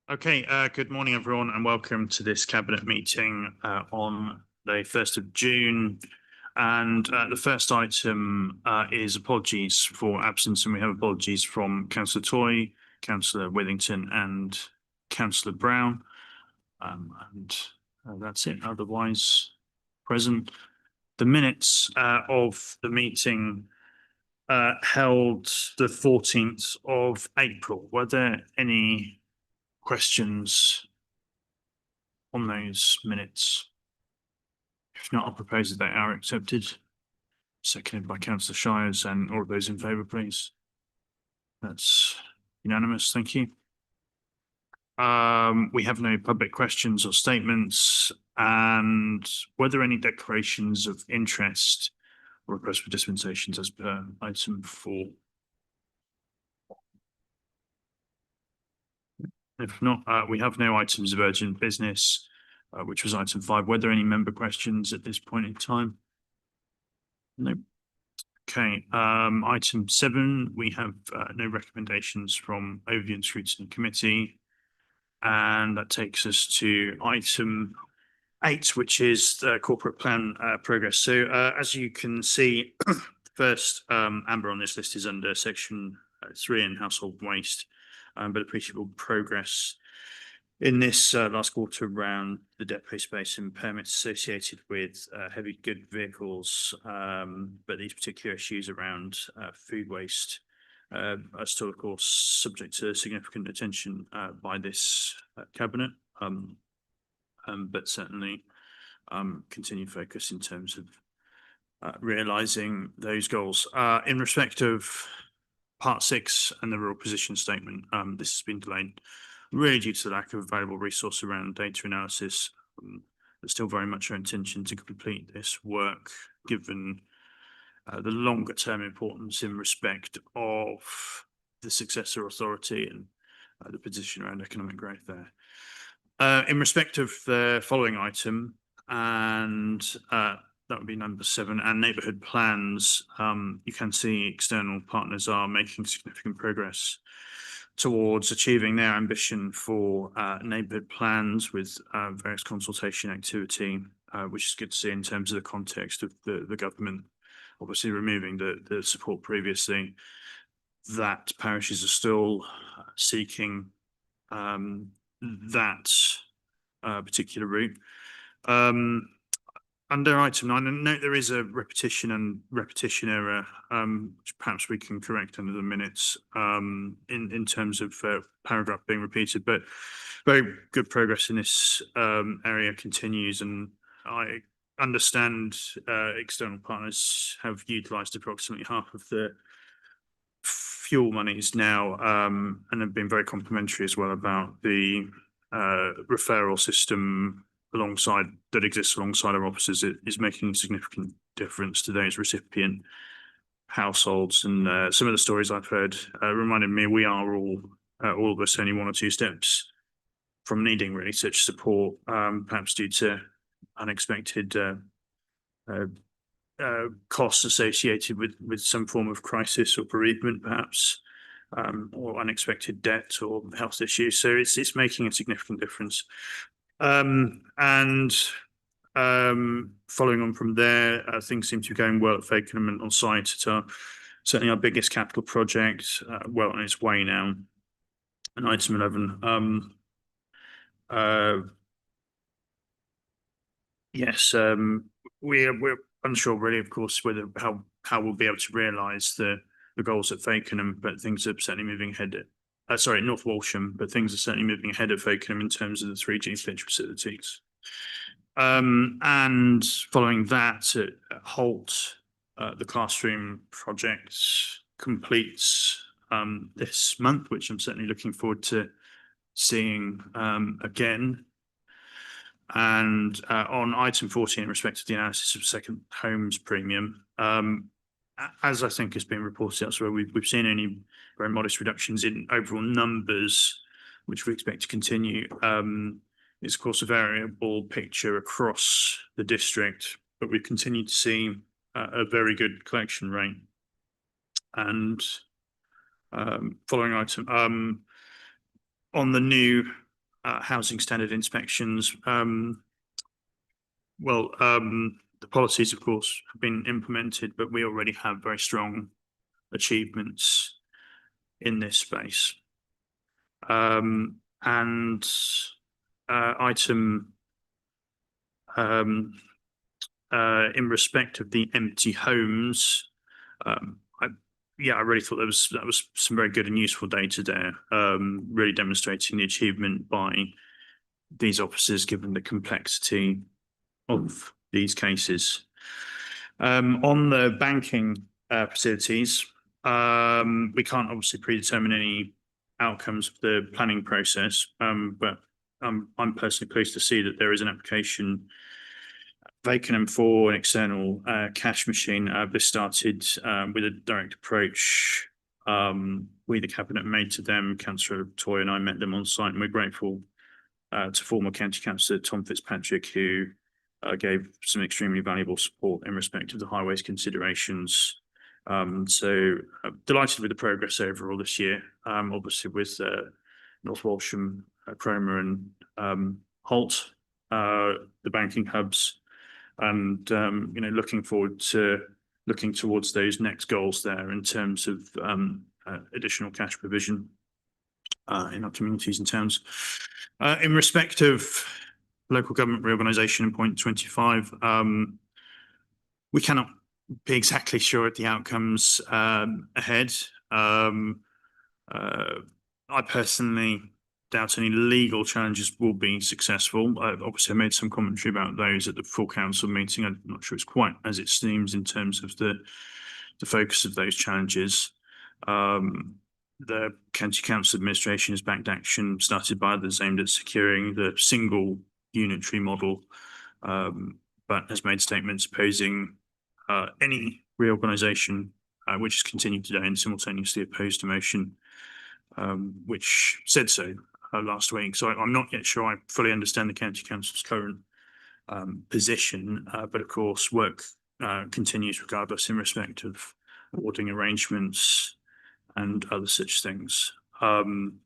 Okay, good morning, everyone, and welcome to this cabinet meeting on the 1st of June. And the first item is apologies for absence, and we have apologies from Councillor Toy, Councillor Withington, and Councillor Brown. And that's it. Otherwise, present. The minutes of the meeting held the 14th of April. Were there any questions on those minutes? If not, I'll propose that they are accepted. Seconded by Councillor Shires, and all of those in favour, please. That's unanimous. Thank you. We have no public questions or statements. And were there any declarations of interest or requests for dispensations as per item 4? If not, we have no items of urgent business, which was item 5. Were there any member questions at this point in time? No. Okay, item 7, we have no recommendations from Overview and Scrutiny Committee. And that takes us to item 8, which is the corporate plan progress. So as you can see, first amber on this list is under section 3 in household waste, but appreciable progress in this last quarter around the depot space and permits associated with heavy good vehicles, but these particular issues around food waste are still, of course, subject to significant attention by this cabinet, but certainly continued focus in terms of realising those goals. In respect of Part 6 and the rural position statement, this has been delayed really due to the lack of available resource around data analysis. There's still very much our intention to complete this work, given the longer term importance in respect of the successor authority and the position around economic growth there. In respect of the following item, and that would be number 7, and neighbourhood plans, you can see external partners are making significant progress towards achieving their ambition for neighbourhood plans with various consultation activity, which is good to see in terms of the context of the government obviously removing the support previously, that parishes are still seeking that particular route. Under item 9, and note there is a repetition error, which perhaps we can correct under the minutes in terms of paragraph being repeated, but very good progress in this area continues, and I understand external partners have utilised approximately half of the fuel monies now, and have been very complimentary as well about the referral system that exists alongside our offices. It is making a significant difference to those recipient households, and some of the stories I've heard reminded me we are all of us only 1 or 2 steps from needing really such support, perhaps due to unexpected costs associated with some form of crisis or bereavement, perhaps, or unexpected debt or health issues. So it's making a significant difference. And following on from there, things seem to be going well at Fakenham and on site. It's certainly our biggest capital project, well on its way now. And item 11, yes, we're unsure really, of course, whether how we'll be able to realise the goals at Fakenham, but things are certainly moving ahead. Sorry, North Walsham, but things are certainly moving ahead of Fakenham in terms of the 3G Flitch facilities. And following that, at Holt, the classroom project completes this month, which I'm certainly looking forward to seeing again. And on item 14, in respect to the analysis of second homes premium, as I think has been reported elsewhere, we've seen only very modest reductions in overall numbers, which we expect to continue. It's of course a variable picture across the district, but we've continued to see a very good collection rate. And following item, on the new housing standard inspections. The policies, of course, have been implemented, but we already have very strong achievements in this space. And item in respect of the empty homes, I really thought that was some very good and useful data there, really demonstrating the achievement by these officers given the complexity of these cases. On the banking facilities, we can't obviously predetermine any outcomes of the planning process, but I'm personally pleased to see that there is an application vacant for an external cash machine. This started with a direct approach. We, the cabinet, made to them. Councillor Toy and I met them on site, and we're grateful to former county councillor Tom Fitzpatrick, who gave some extremely valuable support in respect of the highways considerations. So delighted with the progress overall this year. Obviously with North Walsham, Cromer and Holt, the banking hubs, and looking forward to looking towards those next goals there in terms of additional cash provision in our communities and towns. In respect of local government reorganisation in point 25, we cannot be exactly sure at the outcomes ahead. I personally doubt any legal challenges will be successful. Obviously, I made some commentary about those at the full council meeting. I'm not sure it's quite as it seems in terms of the focus of those challenges. The County Council Administration has backed action started by others aimed at securing the single unitary model, but has made statements opposing any reorganisation, which has continued today, and simultaneously opposed a motion which said so last week. So I'm not yet sure I fully understand the County Council's current position, but of course work continues regardless in respect of awarding arrangements and other such things. And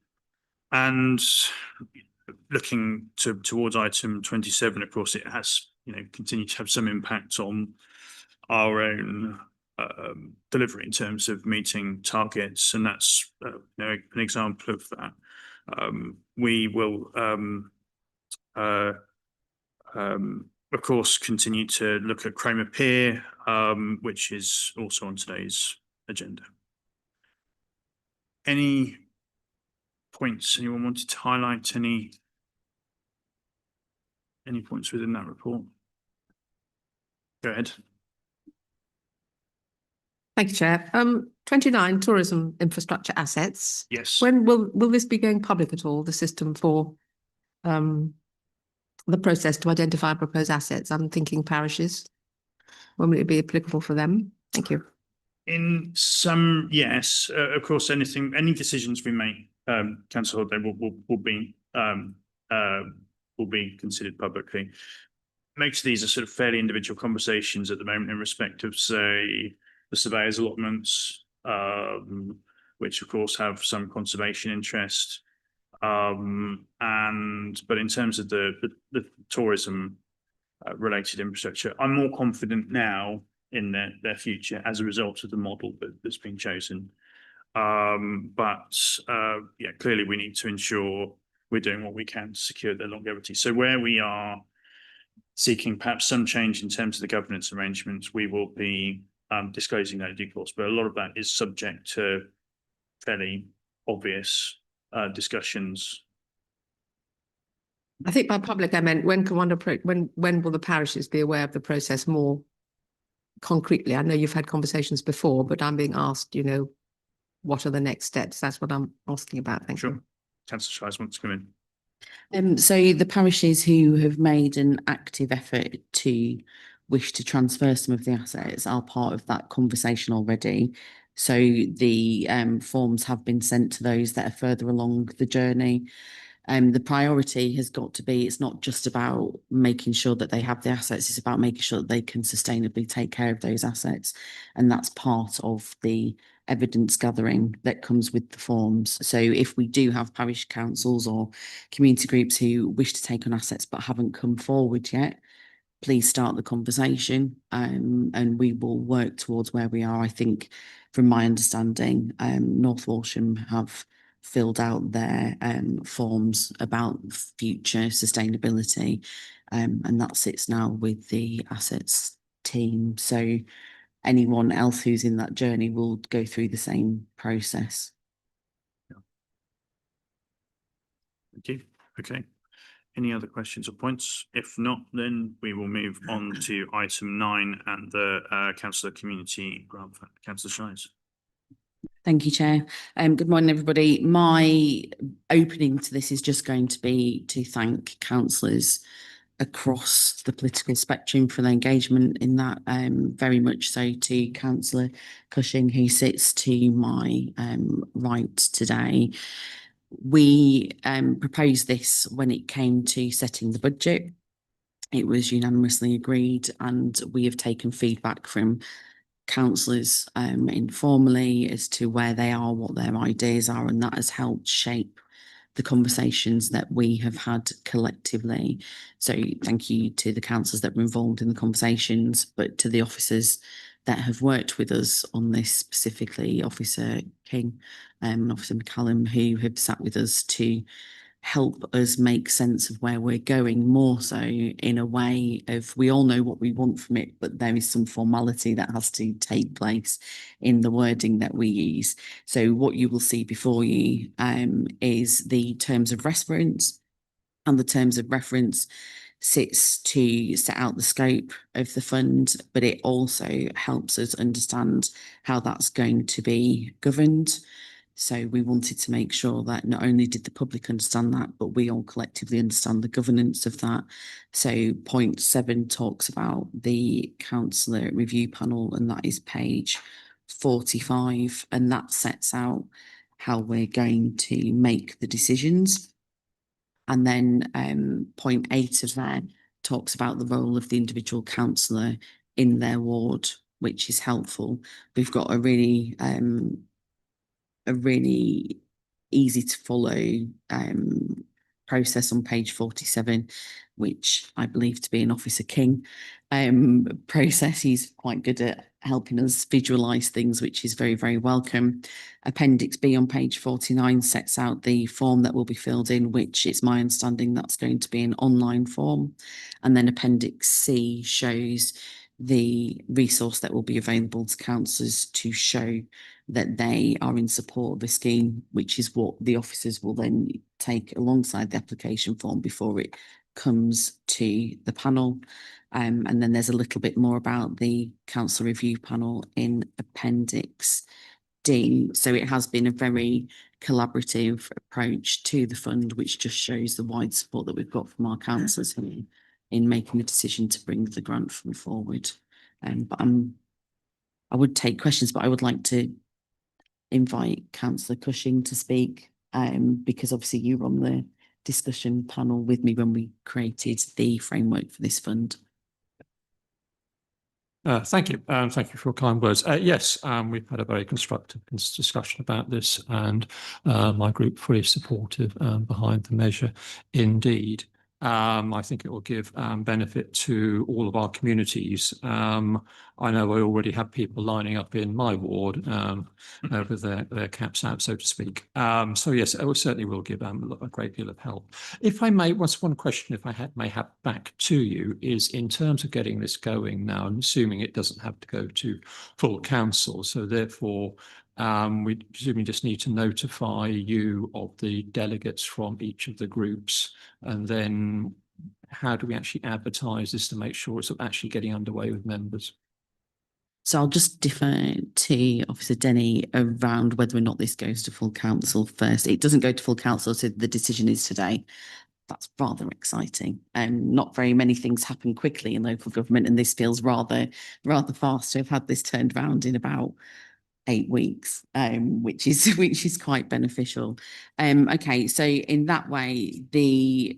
looking towards item 27, of course, it has continued to have some impact on our own delivery in terms of meeting targets, and that's an example of that. We will, of course, continue to look at Cromer Pier, which is also on today's agenda. Any points anyone wanted to highlight? Any points within that report? Go ahead. Thank you, Chair. 29, tourism infrastructure assets. Yes. When will this be going public at all, the system for the process to identify proposed assets? I'm thinking parishes. When will it be applicable for them? Thank you. In some, yes. Of course, any decisions we make, Councillor Hoddle, will be considered publicly. Most of these are sort of fairly individual conversations at the moment in respect of, say, the surveyors' allotments, which of course have some conservation interest. But in terms of the tourism related infrastructure, I'm more confident now in their future as a result of the model that's been chosen. Yeah, clearly we need to ensure we're doing what we can to secure their longevity. So where we are seeking perhaps some change in terms of the governance arrangements, we will be disclosing that in due course, but a lot of that is subject to fairly obvious discussions. I think by public I meant when can one approach, when will the parishes be aware of the process more concretely? I know you've had conversations before, but I'm being asked, what are the next steps? That's what I'm asking about. Thank you. Councillor Shives wants to come in. So the parishes who have made an active effort to wish to transfer some of the assets are part of that conversation already. So the forms have been sent to those that are further along the journey. The priority has got to be, it's not just about making sure that they have the assets, it's about making sure that they can sustainably take care of those assets. And that's part of the evidence gathering that comes with the forms. So if we do have parish councils or community groups who wish to take on assets but haven't come forward yet, please start the conversation, and we will work towards where we are. I think from my understanding, North Walsham have filled out their forms about future sustainability, and that sits now with the assets team. So anyone else who's in that journey will go through the same process. Thank you. Okay. Any other questions or points? If not, then we will move on to item 9 and the councillor community grant fund. Councillor Shines. Thank you, Chair. Good morning, everybody. My opening to this is just going to be to thank councillors across the political spectrum for their engagement in that, very much so to Councillor Cushing, who sits to my right today. We proposed this when it came to setting the budget. It was unanimously agreed, and we have taken feedback from councillors informally as to where they are, what their ideas are, and that has helped shape the conversations that we have had collectively. So thank you to the councillors that were involved in the conversations, but to the officers that have worked with us on this, specifically Officer King and Officer McCallum, who have sat with us to help us make sense of where we're going, more so in a way of, we all know what we want from it, but there is some formality that has to take place in the wording that we use. So what you will see before you is the terms of reference, and the terms of reference sits to set out the scope of the fund, but it also helps us understand how that's going to be governed. So we wanted to make sure that not only did the public understand that, but we all collectively understand the governance of that. So point 7 talks about the councillor review panel, and that is page 45, and that sets out how we're going to make the decisions. And then point 8 of that talks about the role of the individual councillor in their ward, which is helpful. We've got a really easy to follow process on page 47, which I believe to be an Officer King process. He's quite good at helping us visualise things, which is very, very welcome. Appendix B on page 49 sets out the form that will be filled in, which it's my understanding that's going to be an online form. And then Appendix C shows the resource that will be available to councillors to show that they are in support of the scheme, which is what the officers will then take alongside the application form before it comes to the panel. And then there's a little bit more about the council review panel in Appendix D. So it has been a very collaborative approach to the fund, which just shows the wide support that we've got from our councillors here in making the decision to bring the grant fund forward. But I would take questions, but I would like to invite Councillor Cushing to speak, because obviously you were on the discussion panel with me when we created the framework for this fund. Thank you. Thank you for your kind words. Yes, we've had a very constructive discussion about this, and my group fully supportive behind the measure indeed. I think it will give benefit to all of our communities. I know I already have people lining up in my ward with their caps out, so to speak. So yes, it certainly will give a great deal of help. If I may, one question, if I may have back to you, is in terms of getting this going now, I'm assuming it doesn't have to go to full council, so therefore we presumably just need to notify you of the delegates from each of the groups, and then how do we actually advertise this to make sure it's actually getting underway with members? So I'll just defer to Officer Denny around whether or not this goes to full council first. It doesn't go to full council, so the decision is today. That's rather exciting. Not very many things happen quickly in local government, and this feels rather fast to have had this turned around in about 8 weeks, which is quite beneficial. Okay, so in that way, the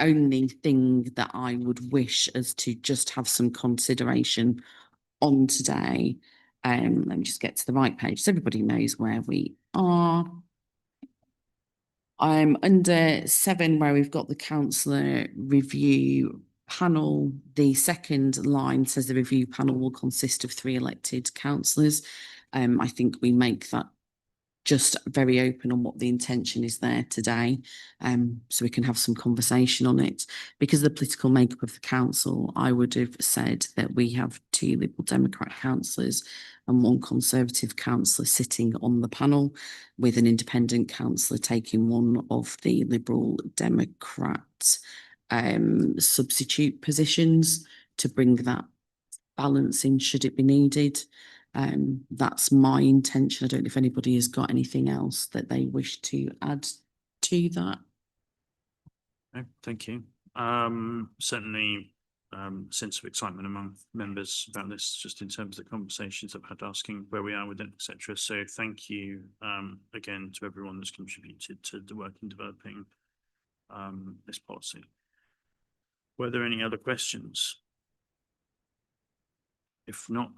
only thing that I would wish us to just have some consideration on today Let me just get to the right page so everybody knows where we are. I'm under 7 where we've got the councillor review panel. The second line says the review panel will consist of 3 elected councillors. I think we make that just very open on what the intention is there today, so we can have some conversation on it. Because of the political makeup of the council, I would have said that we have 2 Liberal Democrat councillors and 1 Conservative councillor sitting on the panel, with an independent councillor taking one of the Liberal Democrat substitute positions to bring that balance in should it be needed. That's my intention. I don't know if anybody has got anything else that they wish to add to that. Okay, thank you. Certainly, sense of excitement among members about this, just in terms of the conversations I've had asking where we are with it, etc. So thank you again to everyone that's contributed to the work in developing this policy. Were there any other questions? If not,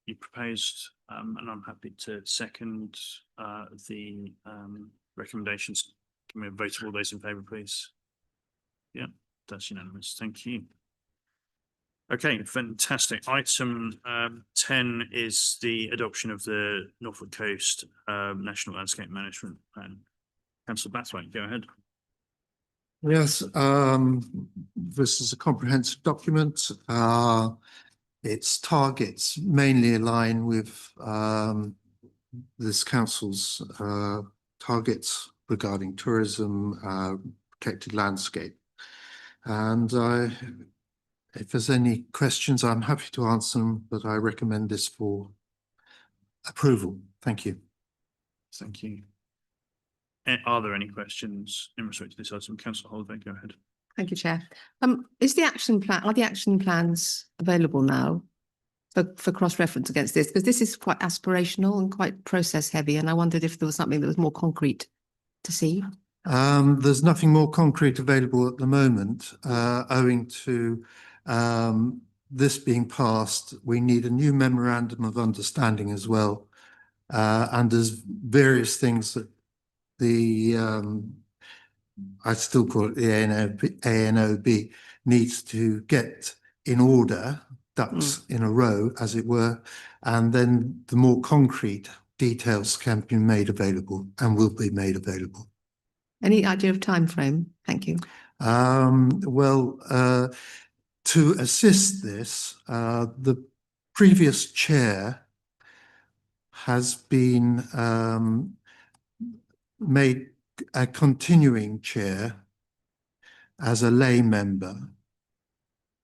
you proposed, and I'm happy to second the recommendations. Can we vote all those in favour, please? Yeah, that's unanimous. Thank you. Okay, fantastic. Item 10 is the adoption of the Norfolk Coast National Landscape Management Plan. Councillor Bathwaite, go ahead. Yes, this is a comprehensive document. Its targets mainly align with this council's targets regarding tourism, protected landscape. And if there's any questions, I'm happy to answer them, but I recommend this for approval. Thank you. Thank you. Are there any questions in respect to this item? Councillor Holloway, go ahead. Thank you, Chair. Is the action plan, are the action plans available now for cross-reference against this? Because this is quite aspirational and quite process heavy, and I wondered if there was something that was more concrete to see. There's nothing more concrete available at the moment, owing to this being passed. We need a new memorandum of understanding as well. And there's various things that the I still call it the ANOB needs to get in order, ducks in a row, as it were, and then the more concrete details can be made available and will be made available. Any idea of time frame? Thank you. To assist this, the previous chair has been made a continuing chair as a lay member,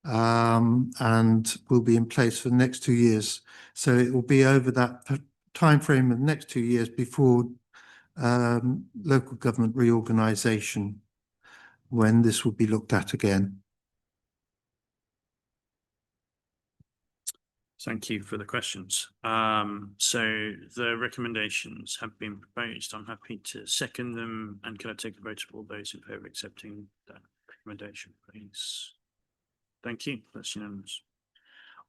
and will be in place for the next 2 years. So it will be over that time frame of the next 2 years before local government reorganisation, when this will be looked at again. Thank you for the questions. So the recommendations have been proposed. I'm happy to second them. And can I take a vote of all those in favour of accepting that recommendation, please? Thank you. That's unanimous.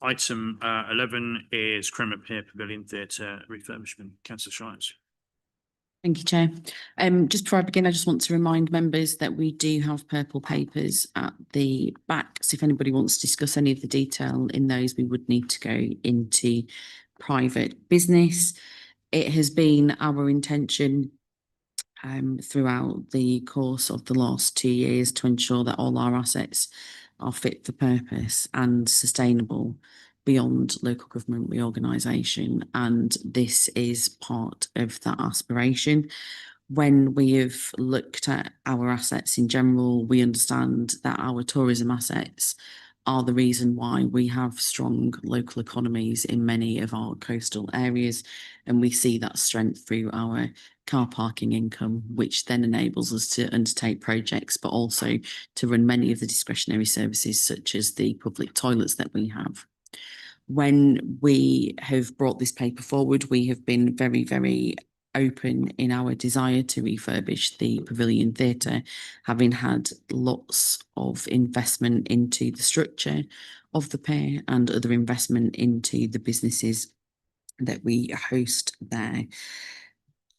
Item 11 is Cranmer Pier Pavilion Theatre refurbishment. Councillor Shires. Thank you, Chair. Just before I begin, I just want to remind members that we do have purple papers at the back. So if anybody wants to discuss any of the detail in those, we would need to go into private business. It has been our intention throughout the course of the last 2 years to ensure that all our assets are fit for purpose and sustainable beyond local government reorganisation, and this is part of that aspiration. When we have looked at our assets in general, we understand that our tourism assets are the reason why we have strong local economies in many of our coastal areas, and we see that strength through our car parking income, which then enables us to undertake projects, but also to run many of the discretionary services such as the public toilets that we have. When we have brought this paper forward, we have been very, very open in our desire to refurbish the Pavilion Theatre, having had lots of investment into the structure of the pier and other investment into the businesses that we host there.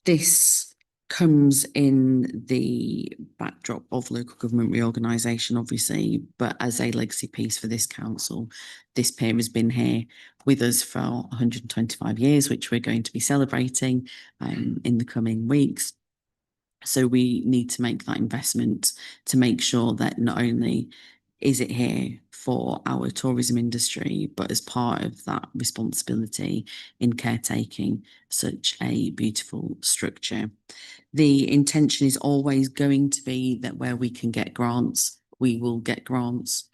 This comes in the backdrop of local government reorganisation, obviously, but as a legacy piece for this council, this pier has been here with us for 125 years, which we're going to be celebrating in the coming weeks. So we need to make that investment to make sure that not only is it here for our tourism industry, but as part of that responsibility in caretaking such a beautiful structure. The intention is always going to be that where we can get grants, we will get grants.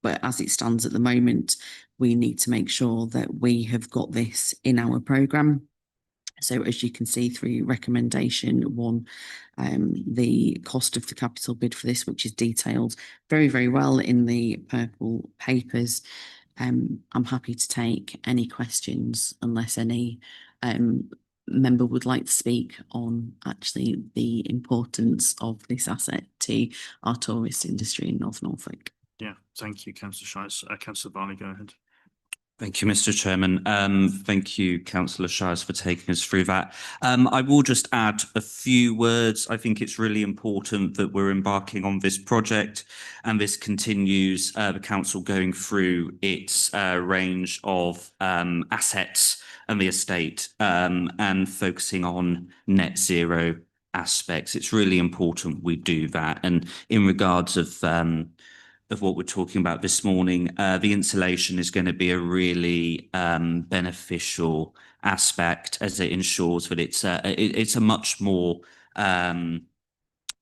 But as it stands at the moment, we need to make sure that we have got this in our programme. So as you can see through recommendation 1, the cost of the capital bid for this, which is detailed very, very well in the purple papers. I'm happy to take any questions unless any member would like to speak on actually the importance of this asset to our tourist industry in North Norfolk. Yeah, thank you, Councillor Shires. Councillor Barley, go ahead. Thank you, Mr. Chairman. Thank you, Councillor Shires, for taking us through that. I will just add a few words. I think it's really important that we're embarking on this project, and this continues the council going through its range of assets and the estate and focusing on net zero aspects. It's really important we do that. And in regards of what we're talking about this morning, the insulation is going to be a really beneficial aspect, as it ensures that it's a much more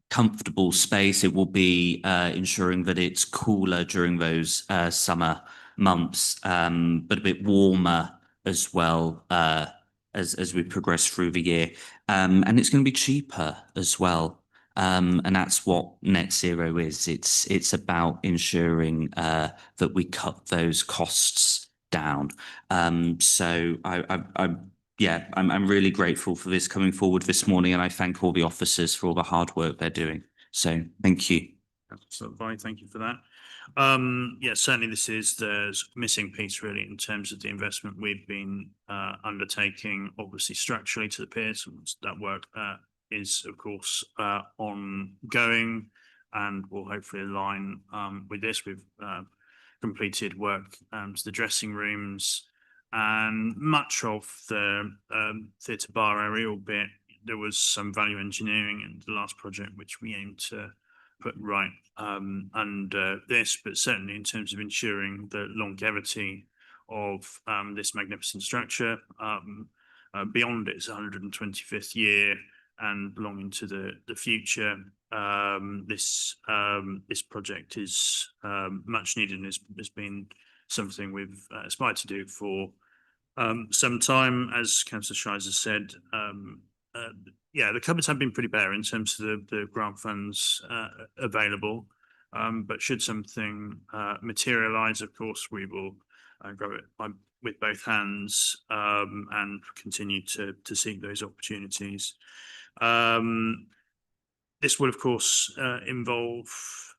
comfortable space. It will be ensuring that it's cooler during those summer months, but a bit warmer as well as we progress through the year. And it's going to be cheaper as well. And that's what net zero is. It's about ensuring that we cut those costs down. So I'm really grateful for this coming forward this morning, and I thank all the officers for all the hard work they're doing. So thank you. Councillor Barley, thank you for that. Yeah, certainly this is the missing piece really in terms of the investment we've been undertaking, obviously structurally to the piers. That work is of course ongoing and will hopefully align with this. We've completed work to the dressing rooms and much of the theatre bar area, albeit there was some value engineering in the last project which we aim to put right under this, but certainly in terms of ensuring the longevity of this magnificent structure beyond its 125th year and long into the future. This project is much needed and has been something we've aspired to do for some time. As Councillor Shires has said, yeah, the cupboards have been pretty bare in terms of the grant funds available, but should something materialise, of course, we will go it with both hands and continue to seek those opportunities. This will, of course, involve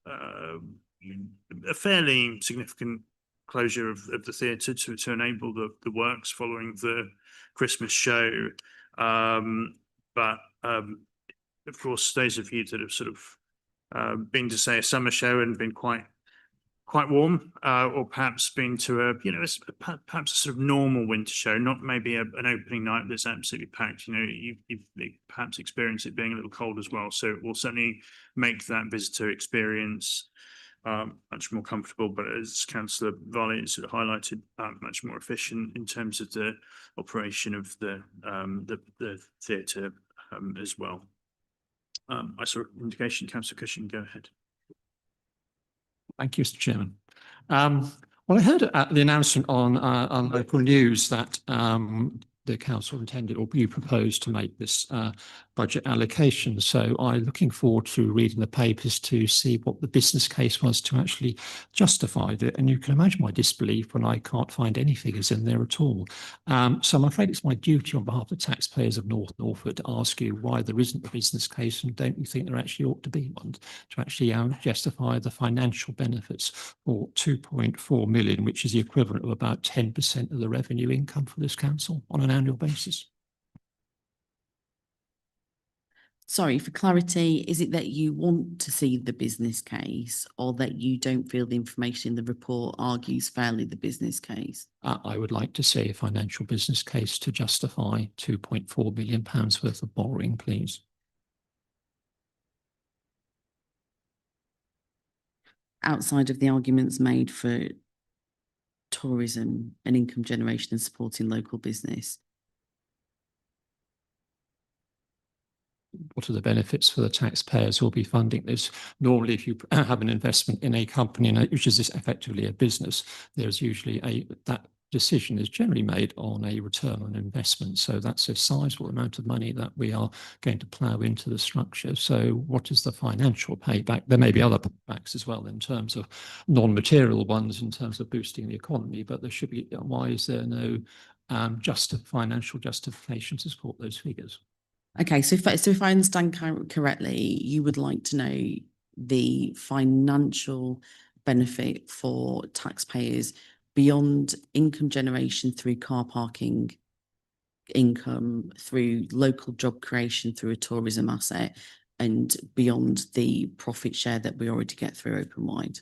a fairly significant closure of the theatre to enable the works following the Christmas show. But of course, those of you that have sort of been to, say, a summer show and been quite warm, or perhaps been to a perhaps a sort of normal winter show, not maybe an opening night that's absolutely packed. You've perhaps experienced it being a little cold as well. So it will certainly make that visitor experience much more comfortable, but as Councillor Varley sort of highlighted, much more efficient in terms of the operation of the theatre as well. I saw an indication. Councillor Cushing, go ahead. Thank you, Mr. Chairman. Well, I heard the announcement on local news that the council intended or you proposed to make this budget allocation. So I'm looking forward to reading the papers to see what the business case was to actually justify it. And you can imagine my disbelief when I can't find any figures in there at all. So I'm afraid it's my duty on behalf of the taxpayers of North Norfolk to ask you why there isn't a business case, and don't you think there actually ought to be one to actually justify the financial benefits for 2.4 million, which is the equivalent of about 10% of the revenue income for this council on an annual basis. Sorry, for clarity, is it that you want to see the business case or that you don't feel the information in the report argues fairly the business case? I would like to see a financial business case to justify £2.4 million worth of borrowing, please. Outside of the arguments made for tourism and income generation and supporting local business. What are the benefits for the taxpayers who will be funding this? Normally, if you have an investment in a company, which is effectively a business, there's usually that decision is generally made on a return on investment. So that's a sizable amount of money that we are going to plough into the structure. So what is the financial payback? There may be other paybacks as well in terms of non-material ones, in terms of boosting the economy, but there should be, why is there no financial justification to support those figures? Okay, so if I understand correctly, you would like to know the financial benefit for taxpayers beyond income generation through car parking income, through local job creation through a tourism asset, and beyond the profit share that we already get through Open Wide.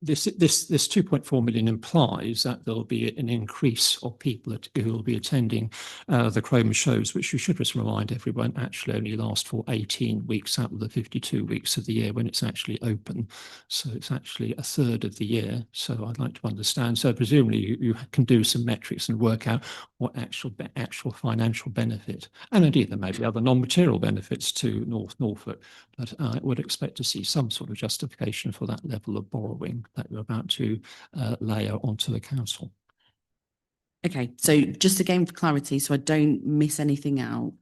This 2.4 million implies that there'll be an increase of people who will be attending the Chroma shows, which you should just remind everyone actually only last for 18 weeks out of the 52 weeks of the year when it's actually open. So it's actually a third of the year. So I'd like to understand. So presumably you can do some metrics and work out what actual financial benefit, and indeed there may be other non-material benefits to North Norfolk, but I would expect to see some sort of justification for that level of borrowing that you're about to layer onto the council. Okay, so just again for clarity, so I don't miss anything out,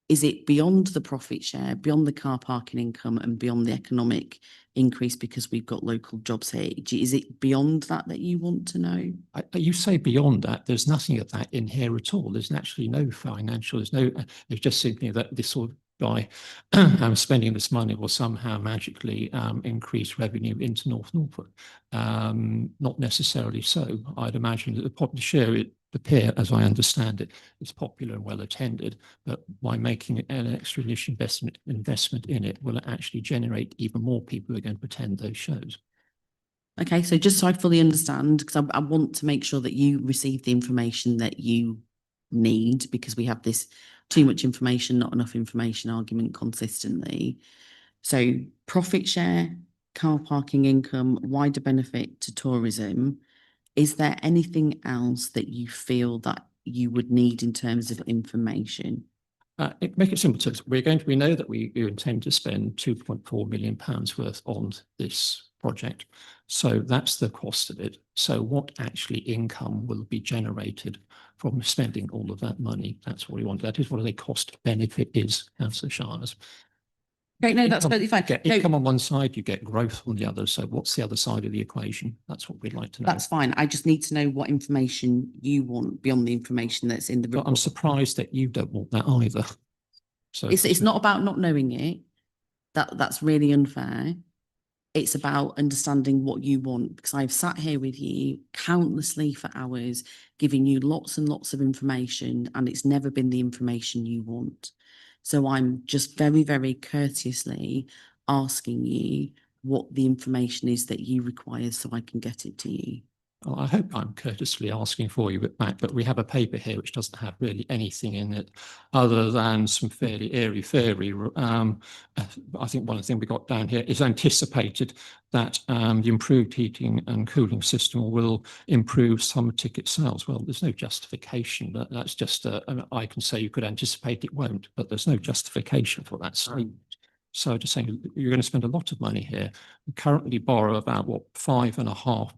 is it beyond the profit share, beyond the car parking income and beyond the economic increase because we've got local jobs here? Is it beyond that you want to know? You say beyond that, there's nothing of that in here at all. There's actually no financial, there's just simply that this sort of by spending this money will somehow magically increase revenue into North Norfolk. Not necessarily so. I'd imagine that the share it appear, as I understand it, is popular and well attended, but by making an extra investment in it will actually generate even more people who are going to attend those shows. Okay, so just so I fully understand, because I want to make sure that you receive the information that you need, because we have this too much information, not enough information argument consistently. So profit share, car parking income, wider benefit to tourism. Is there anything else that you feel that you would need in terms of information? Make it simple. We know that we intend to spend £2.4 million worth on this project. So that's the cost of it. So what actually income will be generated from spending all of that money? That's what we want. That is what the cost benefit is, Councillor Shires. Okay, no, that's totally fine. Get income on one side, you get growth on the other. So what's the other side of the equation? That's what we'd like to know. That's fine. I just need to know what information you want beyond the information that's in the report. But I'm surprised that you don't want that either. So it's not about not knowing it. That's really unfair. It's about understanding what you want, because I've sat here with you countlessly for hours, giving you lots and lots of information, and it's never been the information you want. So I'm just very, very courteously asking you what the information is that you require so I can get it to you. Well, I hope I'm courteously asking for you back, but we have a paper here which doesn't have really anything in it other than some fairly airy-fairy. I think one of the things we got down here is anticipated that the improved heating and cooling system will improve summer ticket sales. Well, there's no justification. That's just, I can say you could anticipate it won't, but there's no justification for that statement. So just saying, you're going to spend a lot of money here. We currently borrow about, what, 5.5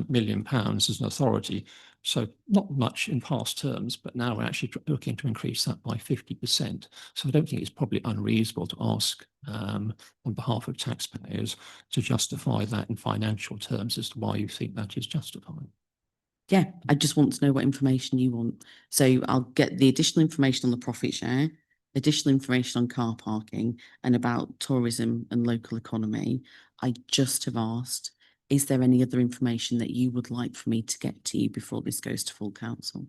million as an authority. So not much in past terms, but now we're actually looking to increase that by 50%. So I don't think it's probably unreasonable to ask on behalf of taxpayers to justify that in financial terms as to why you think that is justified. Yeah, I just want to know what information you want. So I'll get the additional information on the profit share, additional information on car parking and about tourism and local economy. I just have asked, is there any other information that you would like for me to get to you before this goes to full council?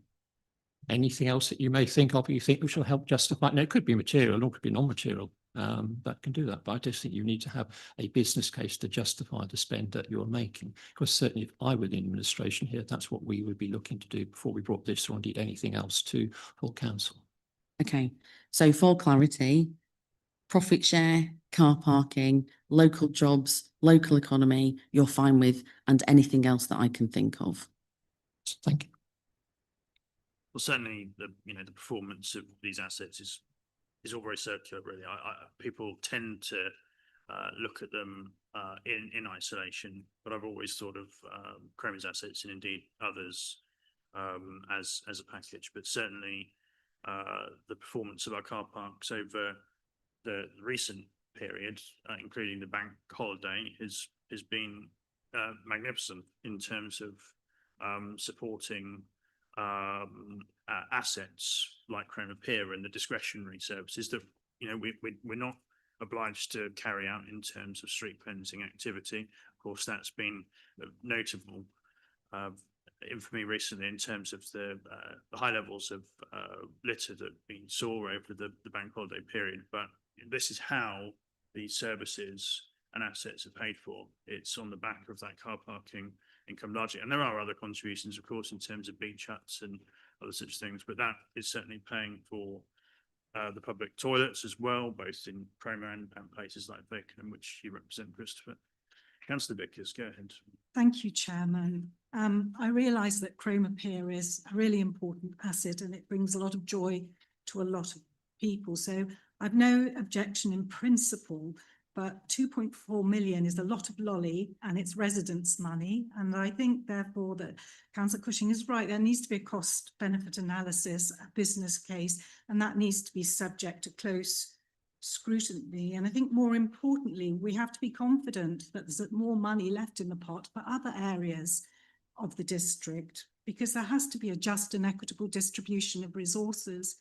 Anything else that you may think of, you think which will help justify? No, it could be material or it could be non-material. That can do that. But I just think you need to have a business case to justify the spend that you're making. Because certainly if I were the administration here, that's what we would be looking to do before we brought this or indeed anything else to full council. Okay, so for clarity, profit share, car parking, local jobs, local economy, you're fine with, and anything else that I can think of. Thank you. Well, certainly the performance of these assets is all very circular, really. People tend to look at them in isolation, but I've always thought of Cromer's assets and indeed others as a package. But certainly the performance of our car parks over the recent period, including the bank holiday, has been magnificent in terms of supporting assets like Cromer Pier and the discretionary services that we're not obliged to carry out in terms of street cleansing activity. Of course, that's been notable infamy recently in terms of the high levels of litter that we saw over the bank holiday period. But this is how these services and assets are paid for. It's on the back of that car parking income largely. And there are other contributions, of course, in terms of beach huts and other such things, but that is certainly paying for the public toilets as well, both in Cromer and places like Beckenham, which you represent, Christopher. Councillor Vickers, go ahead. Thank you, Chairman. I realise that Cromer Pier is a really important asset and it brings a lot of joy to a lot of people. So I've no objection in principle, but 2.4 million is a lot of lolly and it's residents' money. And I think therefore that Councillor Cushing is right. There needs to be a cost benefit analysis, a business case, and that needs to be subject to close scrutiny. And I think more importantly, we have to be confident that there's more money left in the pot for other areas of the district, because there has to be a just and equitable distribution of resources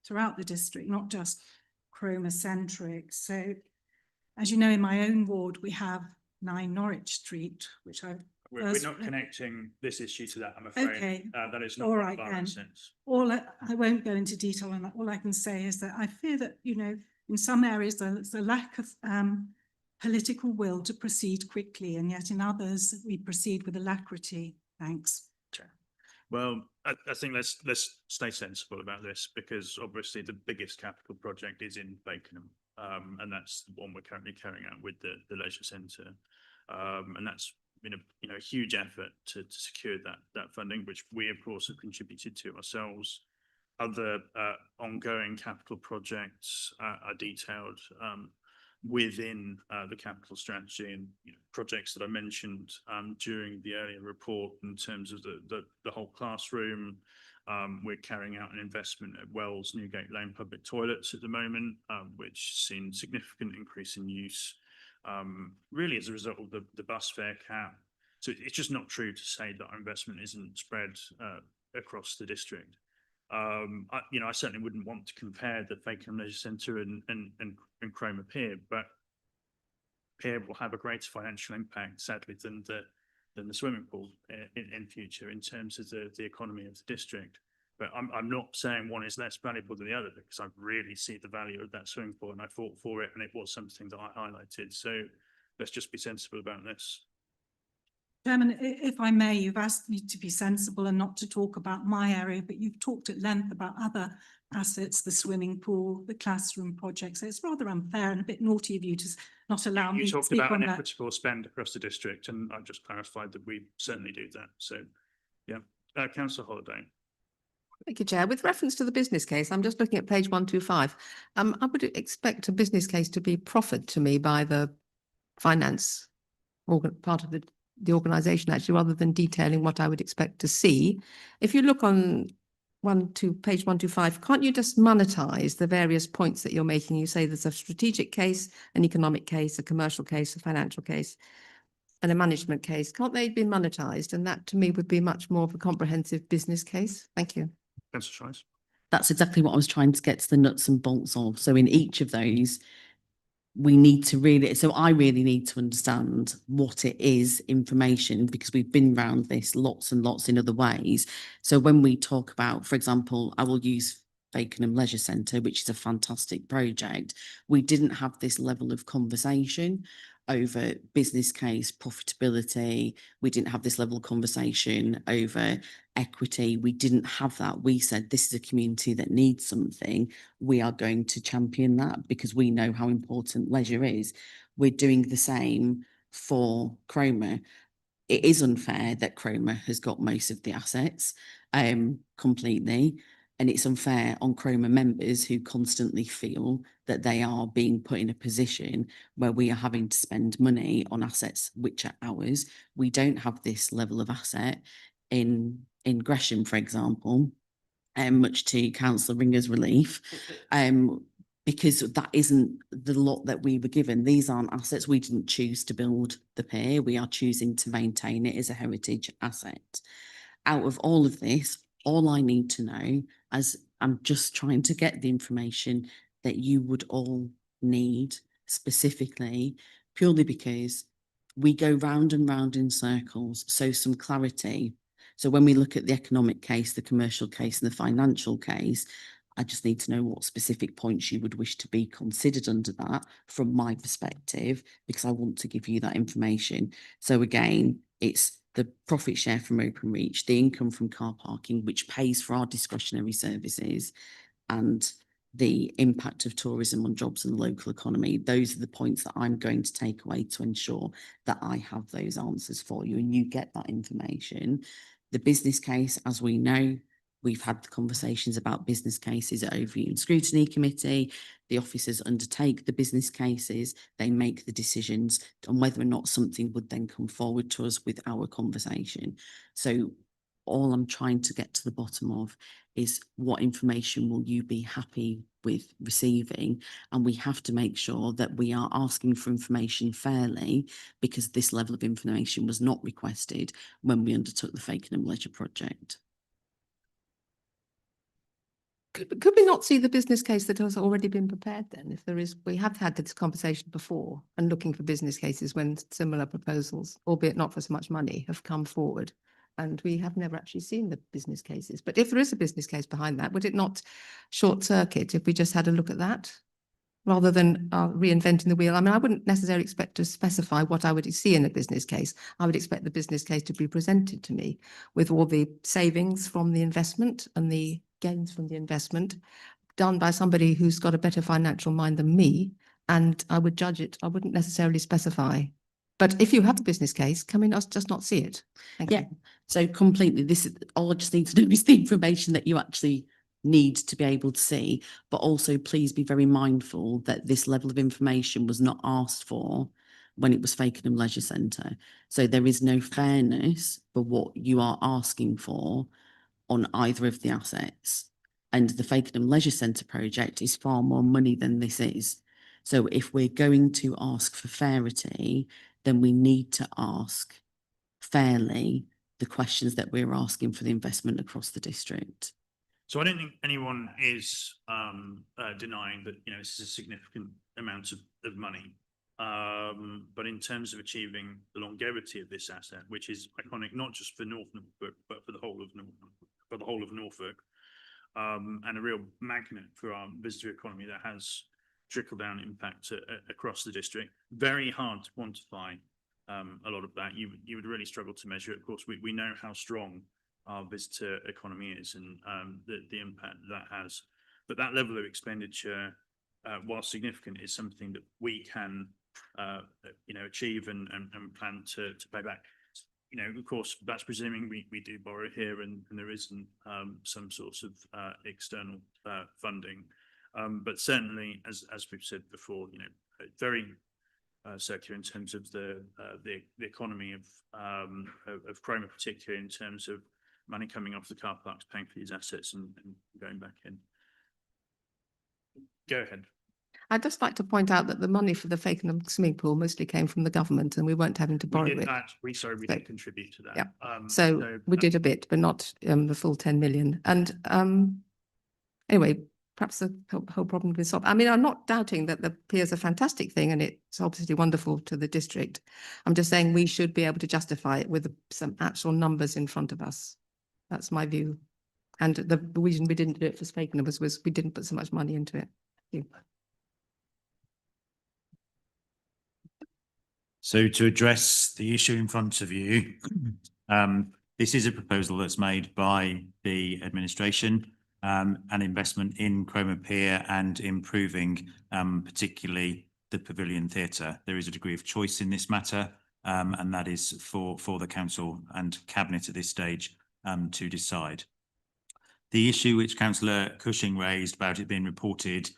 throughout the district, not just Cromer centric. So as you know, in my own ward, we have 9 Norwich Street, which We're not connecting this issue to that, I'm afraid. Okay. That is not All right, our then. sense. I won't go into detail on that. All I can say is that I fear that, in some areas there's a lack of political will to proceed quickly, and yet in others we proceed with alacrity. Thanks. Well, I think let's stay sensible about this, because obviously the biggest capital project is in Beckenham, and that's the one we're currently carrying out with the leisure centre, and that's been a huge effort to secure that funding, which we of course have contributed to ourselves. Other ongoing capital projects are detailed within the capital strategy, and projects that I mentioned during the earlier report in terms of the whole classroom. We're carrying out an investment at Wells Newgate Lane public toilets at the moment, which has seen significant increase in use, really as a result of the bus fare cap. So it's just not true to say that our investment isn't spread across the district. I certainly wouldn't want to compare the Beckenham Leisure Centre and Cromer Pier, but Pier will have a greater financial impact, sadly, than the swimming pool in future in terms of the economy of the district. But I'm not saying one is less valuable than the other, because I really see the value of that swimming pool and I fought for it, and it was something that I highlighted. So let's just be sensible about this. Chairman, if I may, you've asked me to be sensible and not to talk about my area, but you've talked at length about other assets, the swimming pool, the classroom project. So it's rather unfair and a bit naughty of you to not allow me to talked speak about on an that. equitable spend across the district, and I've just clarified that we certainly do that. So, yeah, Councillor Holiday. Thank you, Chair. With reference to the business case, I'm just looking at page 125. I would expect a business case to be proffered to me by the finance part of the the organisation actually, rather than detailing what I would expect to see. If you look on page 125, can't you just monetize the various points that you're making? You say there's a strategic case, an economic case, a commercial case, a financial case, and a management case. Can't they be monetized? And that to me would be much more of a comprehensive business case. Thank you. Councillor Shives. That's exactly what I was trying to get to the nuts and bolts of. So in each of those, we need to really, so I really need to understand what it is information, because we've been around this lots and lots in other ways. So when we talk about, for example, I will use Fakenham Leisure Centre, which is a fantastic project. We didn't have this level of conversation over business case profitability. We didn't have this level of conversation over equity. We didn't have that. We said, this is a community that needs something. We are going to champion that because we know how important leisure is. We're doing the same for Cromer. It is unfair that Cromer has got most of the assets completely. And it's unfair on Cromer members who constantly feel that they are being put in a position where we are having to spend money on assets which are ours. We don't have this level of asset in Gresham, for example, much to Councillor Ringer's relief, because that isn't the lot that we were given. These aren't assets. We didn't choose to build the pier. We are choosing to maintain it as a heritage asset. Out of all of this, all I need to know, as I'm just trying to get the information that you would all need specifically, purely because we go round and round in circles. So some clarity. So when we look at the economic case, the commercial case and the financial case, I just need to know what specific points you would wish to be considered under that from my perspective, because I want to give you that information. So again, it's the profit share from Openreach, the income from car parking, which pays for our discretionary services, and the impact of tourism on jobs and the local economy. Those are the points that I'm going to take away to ensure that I have those answers for you and you get that information. The business case, as we know, we've had the conversations about business cases at Overview and Scrutiny Committee. The officers undertake the business cases. They make the decisions on whether or not something would then come forward to us with our conversation. So all I'm trying to get to the bottom of is what information will you be happy with receiving? And we have to make sure that we are asking for information fairly, because this level of information was not requested when we undertook the Fakenham Leisure project. Could we not see the business case that has already been prepared then? If there is, we have had this conversation before and looking for business cases when similar proposals, albeit not for so much money, have come forward. And we have never actually seen the business cases. But if there is a business case behind that, would it not short circuit if we just had a look at that rather than reinventing the wheel? I mean, I wouldn't necessarily expect to specify what I would see in a business case. I would expect the business case to be presented to me with all the savings from the investment and the gains from the investment done by somebody who's got a better financial mind than me. And I would judge it. I wouldn't necessarily specify. But if you have the business case, can we just not see it? Thank Yeah. you. So completely, this is all I just need to know is the information that you actually need to be able to see, but also please be very mindful that this level of information was not asked for when it was Fakenham Leisure Centre. So there is no fairness for what you are asking for on either of the assets. And the Fakenham Leisure Centre project is far more money than this is. So if we're going to ask for fairity, then we need to ask fairly the questions that we're asking for the investment across the district. So I don't think anyone is denying that, you know, this is a significant amount of money. But in terms of achieving the longevity of this asset, which is iconic not just for North Norfolk, but for the whole of Norfolk, and a real magnet for our visitor economy that has trickle-down impact across the district. Very hard to quantify a lot of that. You would really struggle to measure it. Of course, we know how strong our visitor economy is and the impact that has. But that level of expenditure, while significant, is something that we can achieve and plan to pay back. You know, of course, that's presuming we do borrow here and there isn't some sorts of external funding. But certainly, as we've said before, you know, very circular in terms of the economy of Cromer, particularly in terms of money coming off the car parks, paying for these assets and going back in. Go ahead. I'd just like to point out that the money for the Fakenham swimming pool mostly came from the government and we weren't having to borrow We did it. that. We did contribute to that. Yeah. So we did a bit, but not the full 10 million. And anyway, perhaps the whole problem will be solved. I mean, I'm not doubting that the pier is a fantastic thing and it's obviously wonderful to the district. I'm just saying we should be able to justify it with some actual numbers in front of us. That's my view. And the reason we didn't do it for Fakenham was we didn't put so much money into it. Thank you. So to address the issue in front of you, this is a proposal that's made by the administration, an investment in Cromer Pier and improving particularly the Pavilion Theatre. There is a degree of choice in this matter, and that is for the council and cabinet at this stage to decide. The issue which Councillor Cushing raised about it being reported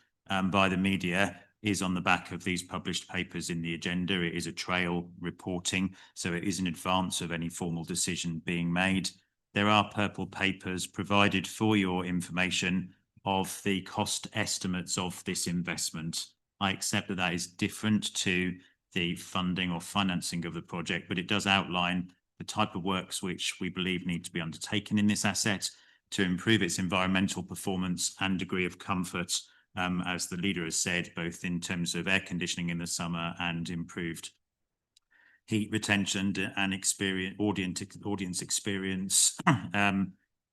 by the media is on the back of these published papers in the agenda. It is a trail reporting, so it is in advance of any formal decision being made. There are purple papers provided for your information of the cost estimates of this investment. I accept that that is different to the funding or financing of the project, but it does outline the type of works which we believe need to be undertaken in this asset to improve its environmental performance and degree of comfort, as the leader has said, both in terms of air conditioning in the summer and improved heat retention and audience experience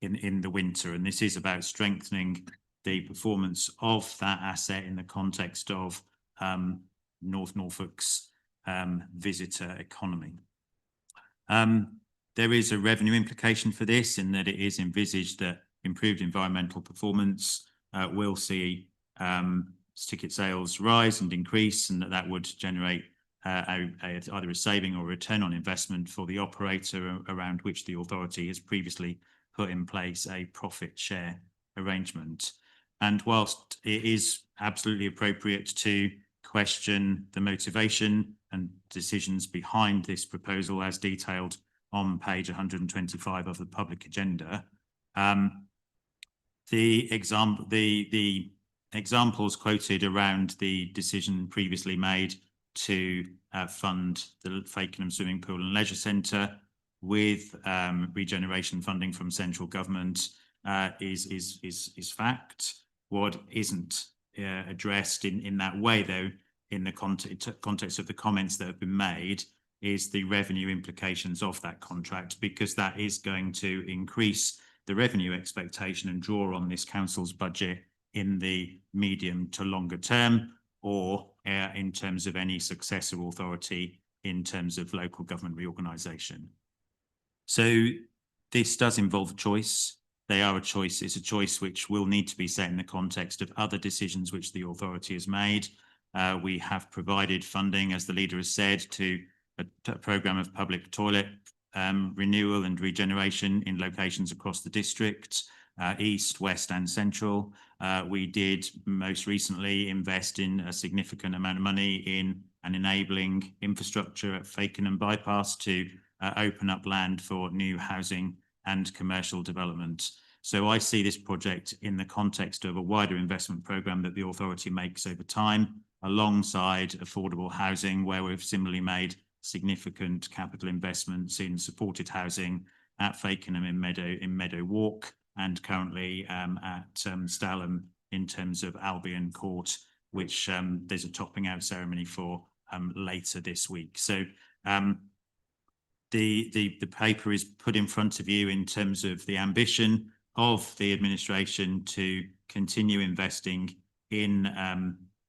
in the winter. And this is about strengthening the performance of that asset in the context of North Norfolk's visitor economy. There is a revenue implication for this in that it is envisaged that improved environmental performance will see ticket sales rise and increase, and that would generate either a saving or return on investment for the operator, around which the authority has previously put in place a profit share arrangement. And whilst it is absolutely appropriate to question the motivation and decisions behind this proposal as detailed on page 125 of the public agenda, the examples quoted around the decision previously made to fund the Fakenham Swimming Pool and Leisure Centre with regeneration funding from central government is fact. What isn't addressed in that way, though, in the context of the comments that have been made, is the revenue implications of that contract, because that is going to increase the revenue expectation and draw on this council's budget in the medium to longer term, or in terms of any successor authority in terms of local government reorganisation. So this does involve choice. They are a choice. It's a choice which will need to be set in the context of other decisions which the authority has made. We have provided funding, as the leader has said, to a programme of public toilet renewal and regeneration in locations across the district, east, west and central. We did most recently invest in a significant amount of money in an enabling infrastructure at Fakenham Bypass to open up land for new housing and commercial development. So I see this project in the context of a wider investment programme that the authority makes over time, alongside affordable housing, where we've similarly made significant capital investments in supported housing at Fakenham in Meadow Walk, and currently at Stalham in terms of Albion Court, which there's a topping out ceremony for later this week. So the paper is put in front of you in terms of the ambition of the administration to continue investing in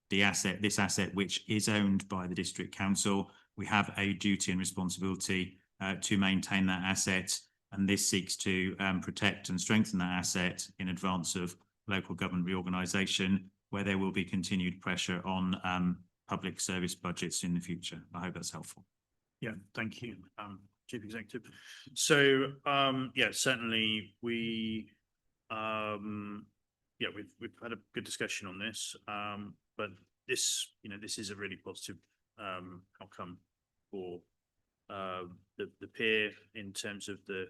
this asset which is owned by the district council. We have a duty and responsibility to maintain that asset, and this seeks to protect and strengthen that asset in advance of local government reorganisation, where there will be continued pressure on public service budgets in the future. I hope that's helpful. Yeah, thank you, Chief Executive. So yeah, certainly we've had a good discussion on this, but this is a really positive outcome for the peer in terms of the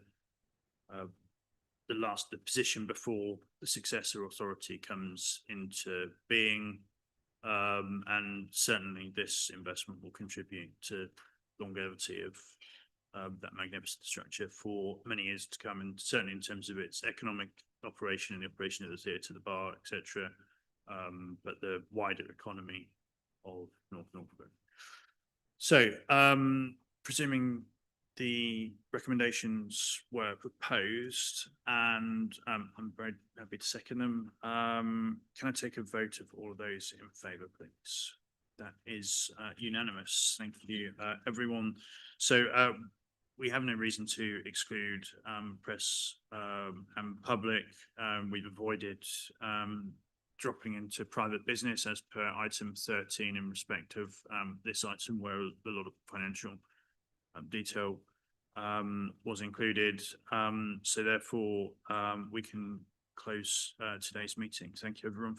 position before the successor authority comes into being. And certainly this investment will contribute to longevity of that magnificent structure for many years to come, and certainly in terms of its economic operation and the operation of the theatre, the bar, etc. But the wider economy of North Norfolk. So, presuming the recommendations were proposed, and I'm very happy to second them. Can I take a vote of all of those in favour, please? That is unanimous. Thank you, everyone. So we have no reason to exclude press and public. We've avoided dropping into private business as per item 13 in respect of this item, where a lot of financial detail was included. So therefore we can close today's meeting. Thank you, everyone.